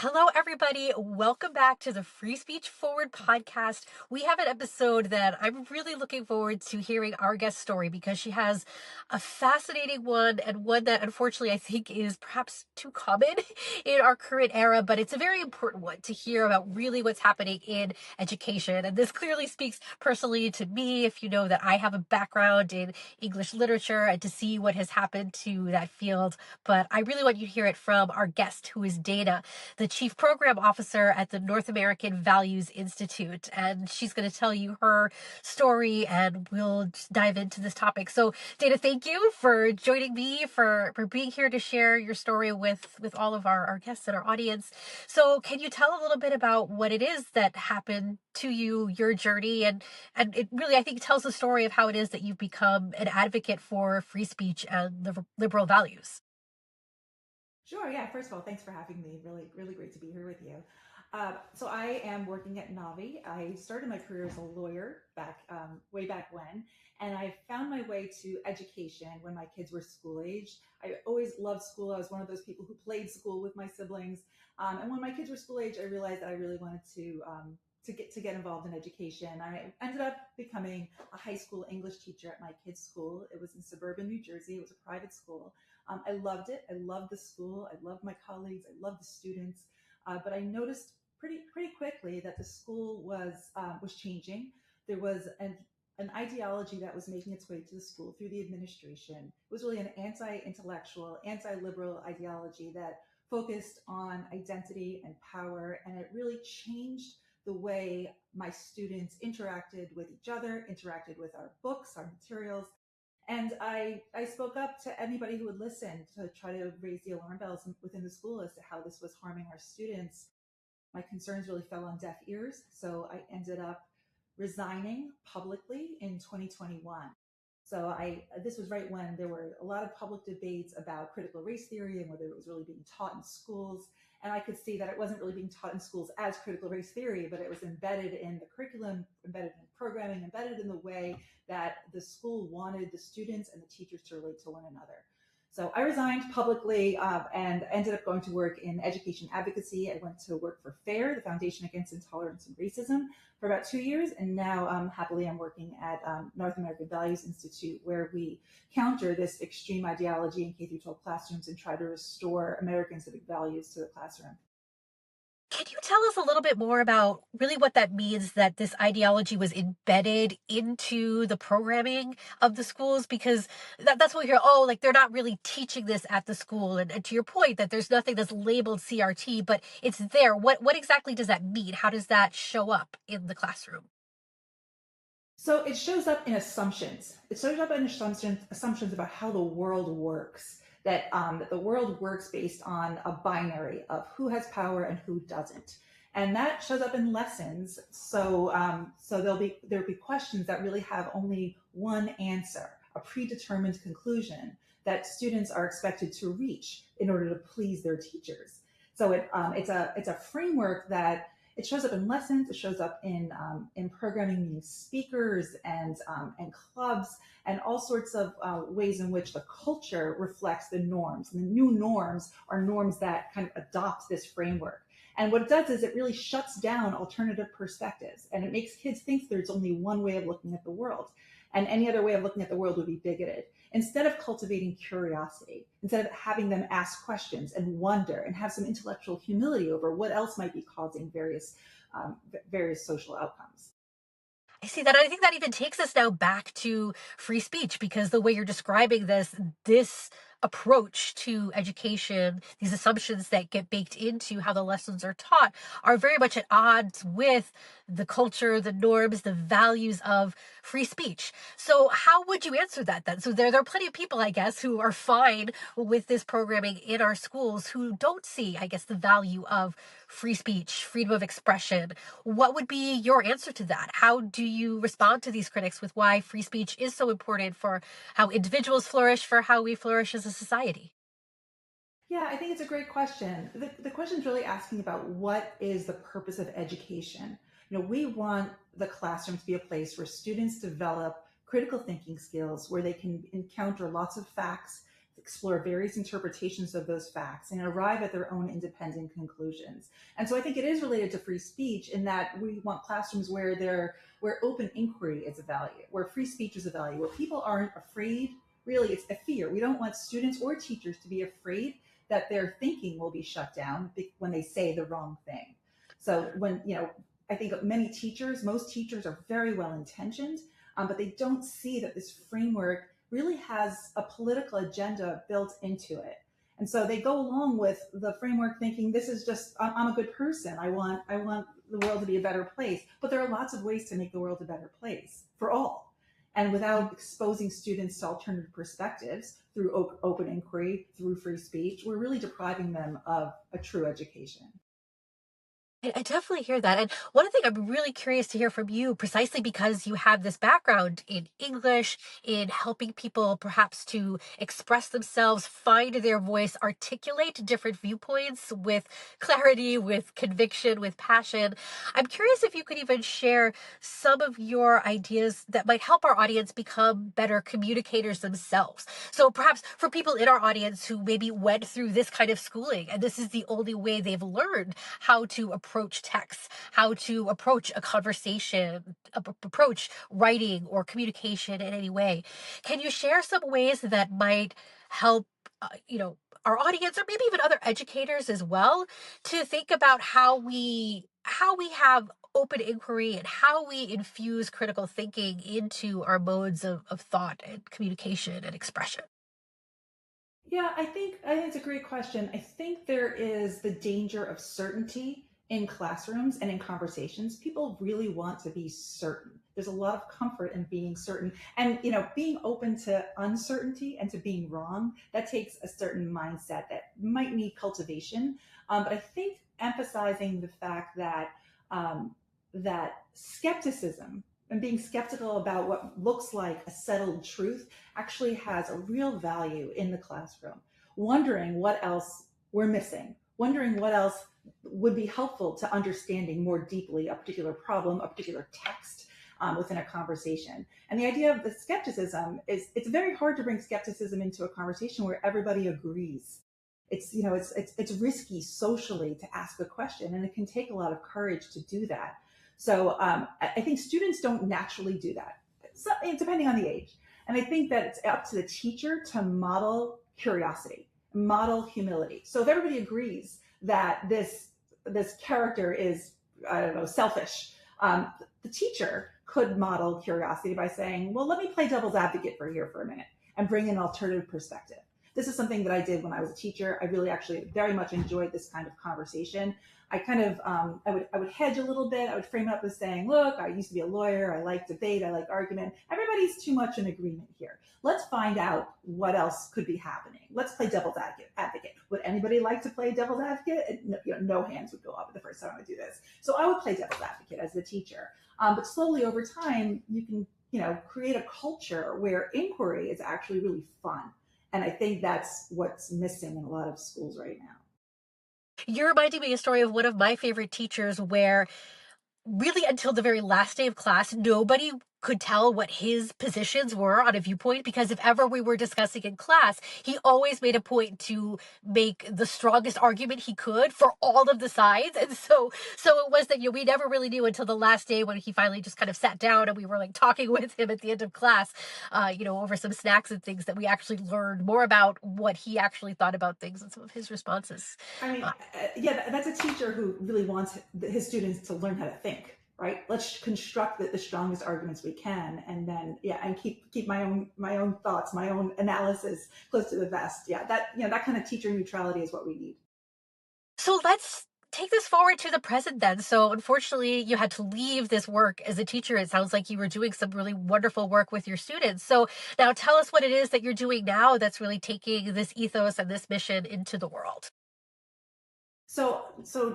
Hello, everybody. Welcome back to the Free Speech Forward podcast. We have an episode that I'm really looking forward to hearing our guest story because she has a fascinating one and one that unfortunately I think is perhaps too common in our current era, but it's a very important one to hear about really what's happening in education. And this clearly speaks personally to me if you know that I have a background in English literature and to see what has happened to that field. But I really want you to hear it from our guest, who is Dana, the Chief Program Officer at the North American Values Institute. And she's going to tell you her story and we'll just dive into this topic. So, Dana, thank you for joining me, for being here to share your story with all of our guests and our audience. So, can you tell a little bit about what it is that happened to you, your journey, and it really, I think, tells the story of how it is that you've become an advocate for free speech and the liberal values? Sure. Yeah. First of all, thanks for having me. Really, really great to be here with you. So I am working at NAVI. I started my career as a lawyer back way back when, and I found my way to education when my kids were school age. I always loved school. I was one of those people who played school with my siblings. And when my kids were school age, I realized that I really wanted to get involved in education. I ended up becoming a high school English teacher at my kids' school. It was in suburban New Jersey. It was a private school. I loved it. I loved the school. I loved my colleagues. I loved the students. But I noticed pretty quickly that the school was changing. There was an ideology that was making its way to the school through the administration. It was really an anti-intellectual, anti-liberal ideology that focused on identity and power, and it really changed the way my students interacted with each other, interacted with our books, our materials. And I spoke up to anybody who would listen to try to raise the alarm bells within the school as to how this was harming our students. My concerns really fell on deaf ears. So I ended up resigning publicly in 2021. So this was right when there were a lot of public debates about critical race theory and whether it was really being taught in schools. And I could see that it wasn't really being taught in schools as critical race theory, but it was embedded in the curriculum, embedded in programming, embedded in the way that the school wanted the students and the teachers to relate to one another. So I resigned publicly and ended up going to work in education advocacy. I went to work for FAIR, the Foundation Against Intolerance and Racism, for about 2 years. And now, happily, I'm working at North American Values Institute, where we counter this extreme ideology in K through 12 classrooms and try to restore American civic values to the classroom. Can you tell us a little bit more about really what that means that this ideology was embedded into the programming of the schools? Because that's what we hear, oh, like they're not really teaching this at the school. And to your point, that there's nothing that's labeled CRT, but it's there. What exactly does that mean? How does that show up in the classroom? So it shows up in assumptions. It shows up in assumptions about how the world works. That the world works based on a binary of who has power and who doesn't, and that shows up in lessons. So there'll be questions that really have only one answer, a predetermined conclusion that students are expected to reach in order to please their teachers. So it's a framework that it shows up in lessons. It shows up in programming, meaning speakers and clubs, and all sorts of ways in which the culture reflects the norms. And the new norms are norms that kind of adopt this framework. And what it does is it really shuts down alternative perspectives, and it makes kids think there's only one way of looking at the world, and any other way of looking at the world would be bigoted. Instead of cultivating curiosity, instead of having them ask questions and wonder and have some intellectual humility over what else might be causing various social outcomes. I see that. I think that even takes us now back to free speech because the way you're describing this approach to education, these assumptions that get baked into how the lessons are taught are very much at odds with the culture, the norms, the values of free speech. So how would you answer that then? So there are plenty of people, I guess, who are fine with this programming in our schools who don't see, I guess, the value of free speech, freedom of expression. What would be your answer to that? How do you respond to these critics with why free speech is so important for how individuals flourish, for how we flourish as a society? Yeah, I think it's a great question. The question is really asking about what is the purpose of education. We want the classroom to be a place where students develop critical thinking skills, where they can encounter lots of facts, explore various interpretations of those facts and arrive at their own independent conclusions. And so I think it is related to free speech in that we want classrooms where open inquiry is a value, where free speech is a value, where people aren't afraid. Really, it's a fear. We don't want students or teachers to be afraid that their thinking will be shut down when they say the wrong thing. So when, I think most teachers are very well intentioned, but they don't see that this framework really has a political agenda built into it. And so they go along with the framework thinking this is just, I'm a good person. I want the world to be a better place. But there are lots of ways to make the world a better place for all. And without exposing students to alternative perspectives through open inquiry, through free speech, we're really depriving them of a true education. I definitely hear that. And one thing I'm really curious to hear from you, precisely because you have this background in English, in helping people perhaps to express themselves, find their voice, articulate different viewpoints with clarity, with conviction, with passion. I'm curious if you could even share some of your ideas that might help our audience become better communicators themselves. So perhaps for people in our audience who maybe went through this kind of schooling and this is the only way they've learned how to approach text, how to approach a conversation, approach writing or communication in any way. Can you share some ways that might help, our audience or maybe even other educators as well to think about how we have open inquiry and how we infuse critical thinking into our modes of thought and communication and expression? Yeah, I think it's a great question. I think there is the danger of certainty in classrooms and in conversations. People really want to be certain. There's a lot of comfort in being certain. And being open to uncertainty and to being wrong, that takes a certain mindset that might need cultivation. But I think emphasizing the fact that skepticism and being skeptical about what looks like a settled truth actually has a real value in the classroom. Wondering what else we're missing, wondering what else would be helpful to understanding more deeply a particular problem, a particular text within a conversation. And the idea of the skepticism is it's very hard to bring skepticism into a conversation where everybody agrees. It's risky socially to ask a question, and it can take a lot of courage to do that. So I think students don't naturally do that, so, depending on the age. And I think that it's up to the teacher to model curiosity, model humility. So if everybody agrees that this character is, I don't know, selfish, the teacher could model curiosity by saying, well, let me play devil's advocate for a minute and bring in an alternative perspective. This is something that I did when I was a teacher. I really actually very much enjoyed this kind of conversation. I kind of, I would hedge a little bit. I would frame it up as saying, look, I used to be a lawyer. I like debate. I like argument. Everybody's too much in agreement here. Let's find out what else could be happening. Let's play devil's advocate. Would anybody like to play devil's advocate? No hands would go up the first time I would do this. So I would play devil's advocate as the teacher. But slowly over time, you can, create a culture where inquiry is actually really fun. And I think that's what's missing in a lot of schools right now. You're reminding me a story of one of my favorite teachers where really until the very last day of class, nobody could tell what his positions were on a viewpoint because if ever we were discussing in class, he always made a point to make the strongest argument he could for all of the sides. And so it was that we never really knew until the last day when he finally just kind of sat down and we were like talking with him at the end of class, over some snacks and things that we actually learned more about what he actually thought about things and some of his responses. I mean, Uh, yeah, that's a teacher who really wants his students to learn how to think, right? Let's construct the strongest arguments we can, and then and keep my own thoughts, my own analysis close to the vest. Yeah, that kind of teacher neutrality is what we need. So let's take this forward to the present then. So unfortunately, you had to leave this work as a teacher. It sounds like you were doing some really wonderful work with your students. So now tell us what it is that you're doing now that's really taking this ethos and this mission into the world. So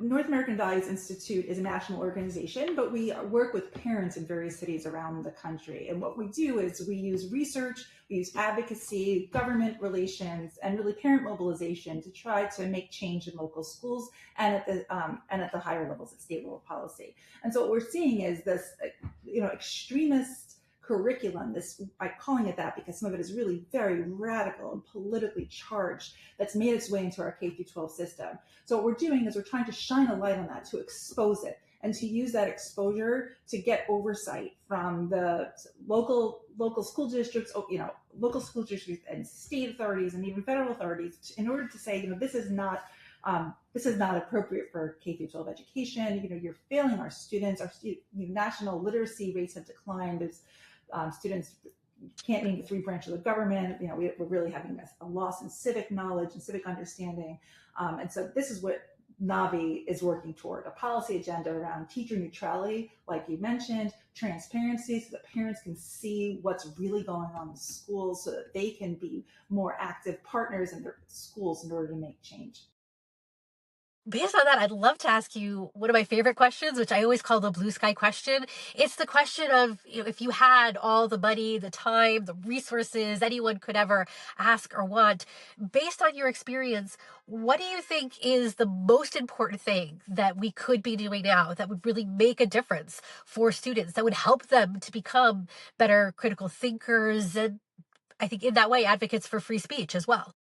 North American Values Institute is a national organization, but we work with parents in various cities around the country. And what we do is we use research, we use advocacy, government relations, and really parent mobilization to try to make change in local schools and at the higher levels at state level policy. And so what we're seeing is this, extremist curriculum, this, I'm calling it that because some of it is really very radical and politically charged, that's made its way into our K through 12 system. So what we're doing is we're trying to shine a light on that, to expose it, and to use that exposure to get oversight from the local school districts, local school districts and state authorities and even federal authorities, in order to say, this is not appropriate for K through 12 education. You're failing our students. Our national literacy rates have declined. There's students can't name the three branches of the government. We're really having a loss in civic knowledge and civic understanding. And so this is what NAVI is working toward: a policy agenda around teacher neutrality, like you mentioned, transparency, so that parents can see what's really going on in schools, so that they can be more active partners in their schools in order to make change. Based on that, I'd love to ask you one of my favorite questions, which I always call the blue sky question. It's the question of, if you had all the money, the time, the resources anyone could ever ask or want, based on your experience, what do you think is the most important thing that we could be doing now that would really make a difference for students, that would help them to become better critical thinkers, and I think in that way, advocates for free speech as well?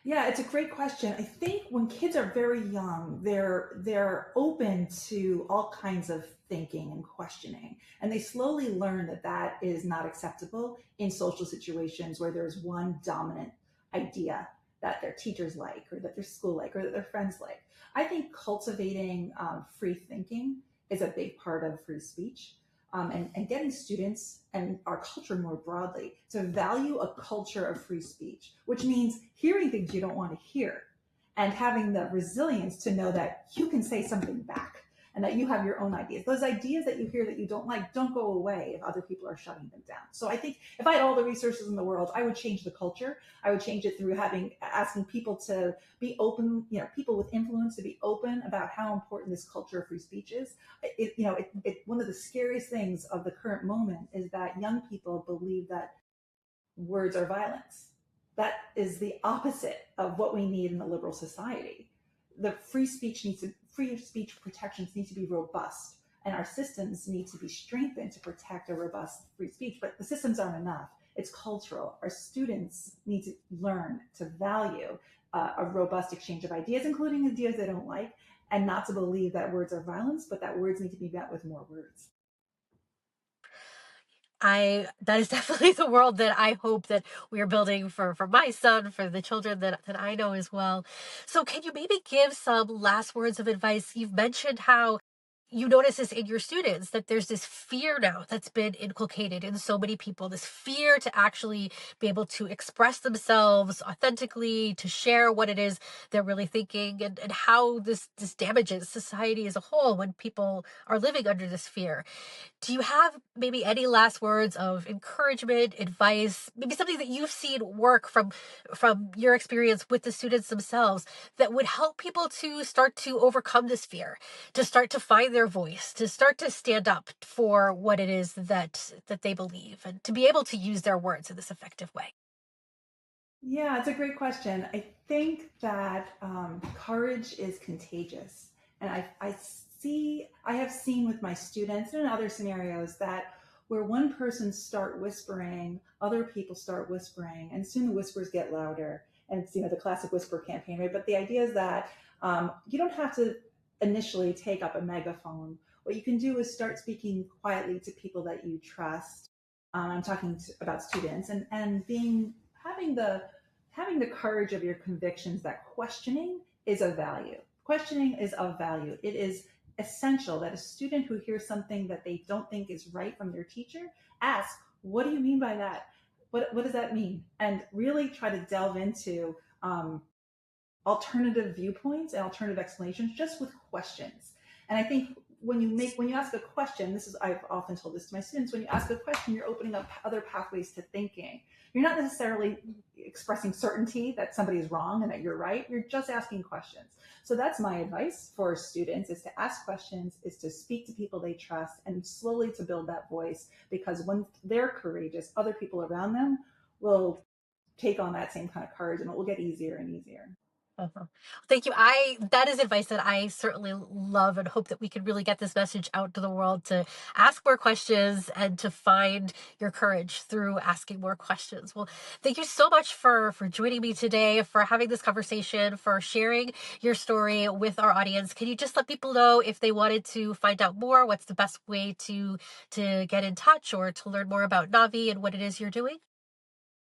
Yeah, it's a great question. I think when kids are very young, they're open to all kinds of thinking and questioning, and they slowly learn that that is not acceptable in social situations where there's one dominant idea that their teachers like, or that their school like, or that their friends like. I think cultivating free thinking is a big part of free speech. And getting students and our culture more broadly to value a culture of free speech, which means hearing things you don't want to hear, and having the resilience to know that you can say something back, and that you have your own ideas. Those ideas that you hear that you don't like don't go away if other people are shutting them down. So I think if I had all the resources in the world, I would change the culture. I would change it through asking people to be open, people with influence to be open about how important this culture of free speech is. One of the scariest things of the current moment is that young people believe that words are violence. That is the opposite of what we need in a liberal society. The free speech protections need to be robust, and our systems need to be strengthened to protect a robust free speech. But the systems aren't enough. It's cultural. Our students need to learn to value a robust exchange of ideas, including ideas they don't like, and not to believe that words are violence, but that words need to be met with more words. That is definitely the world that I hope that we are building for my son, for the children that I know as well. So can you maybe give some last words of advice? You've mentioned how you notice this in your students, that there's this fear now that's been inculcated in so many people, this fear to actually be able to express themselves authentically, to share what it is they're really thinking, and how this damages society as a whole when people are living under this fear. Do you have maybe any last words of encouragement, advice, maybe something that you've seen work from your experience with the students themselves, that would help people to start to overcome this fear, to start to find their voice, to start to stand up for what it is that they believe, and to be able to use their words in this effective way? Yeah, it's a great question. I think that courage is contagious. And I have seen with my students and in other scenarios that where one person start whispering, other people start whispering, and soon the whispers get louder. And it's, the classic whisper campaign, right? But the idea is that you don't have to initially take up a megaphone. What you can do is start speaking quietly to people that you trust. I'm talking about students, and having the courage of your convictions that questioning is of value. Questioning is of value. It is essential that a student who hears something that they don't think is right from their teacher ask, what do you mean by that? What does that mean? And really try to delve into alternative viewpoints and alternative explanations just with questions. And I think when you ask a question, I've often told this to my students, when you ask a question, you're opening up other pathways to thinking. You're not necessarily expressing certainty that somebody is wrong and that you're right. You're just asking questions. So that's my advice for students, is to ask questions, is to speak to people they trust, and slowly to build that voice, because when they're courageous, other people around them will take on that same kind of courage, and it will get easier and easier. Uh-huh. Thank you. I That is advice that I certainly love and hope that we can really get this message out to the world to ask more questions and to find your courage through asking more questions. Well, thank you so much for joining me today, for having this conversation, for sharing your story with our audience. Can you just let people know if they wanted to find out more, what's the best way to get in touch or to learn more about Navi and what it is you're doing?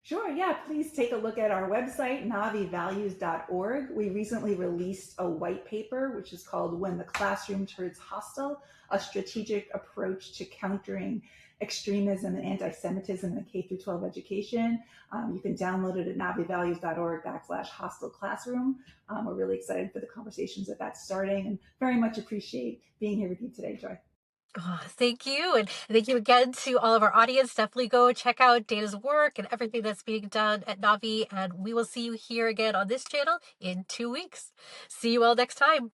Sure, yeah, please take a look at our website, navivalues.org. We recently released a white paper, which is called When the Classroom Turns Hostile, a strategic approach to countering extremism and anti-Semitism in K through 12 education. You can download it at navivalues.org/hostile classroom. We're really excited for the conversations that that's starting and very much appreciate being here with you today, Joy. Oh, thank you. And thank you again to all of our audience. Definitely go check out Dana's work and everything that's being done at Navi. And we will see you here again on this channel in 2 weeks. See you all next time.